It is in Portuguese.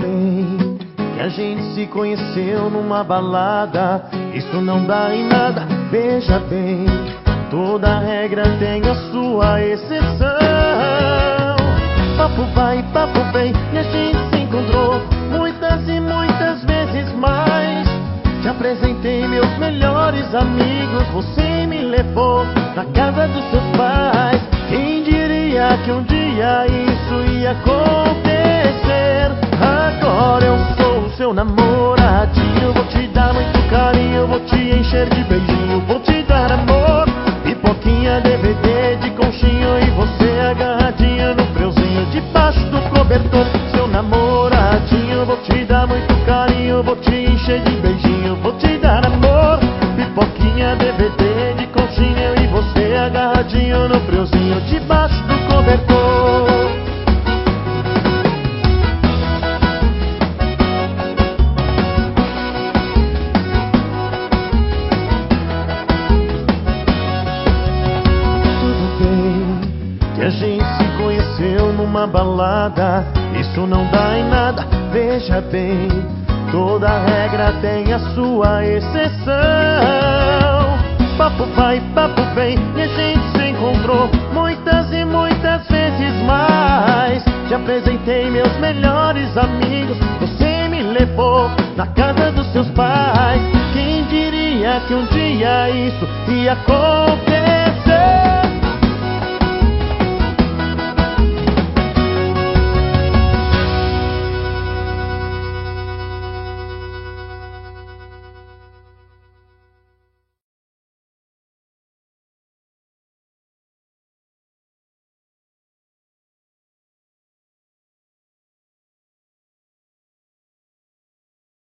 bem que a gente se conheceu numa balada. Isso não dá em nada, veja bem, toda regra tem a sua exceção. Papo vai, papo vem, e a gente se encontrou muitas e muitas vezes mais. Te apresentei meus melhores amigos, você me levou na casa dos seus pais. Quem diria que um dia isso ia acontecer? Agora eu sou o seu namoradinho, vou te dar muito carinho, vou te encher de beijinho, vou te dar amor, pipoquinha, DVD de conchinho e você agarradinha no friozinho debaixo do cobertor. Seu namoradinho, vou te dar muito carinho, vou te encher de beijinho, vou te dar amor, pipoquinha, DVD de conchinha e você agarradinho no friozinho debaixo do cobertor. Que a gente se conheceu numa balada, isso não dá em nada, veja bem, toda regra tem a sua exceção. Papo vai, papo vem, e a gente se encontrou muitas e muitas vezes mais. Te apresentei meus melhores amigos, você me levou na casa dos seus pais. Quem diria que um dia isso ia acontecer?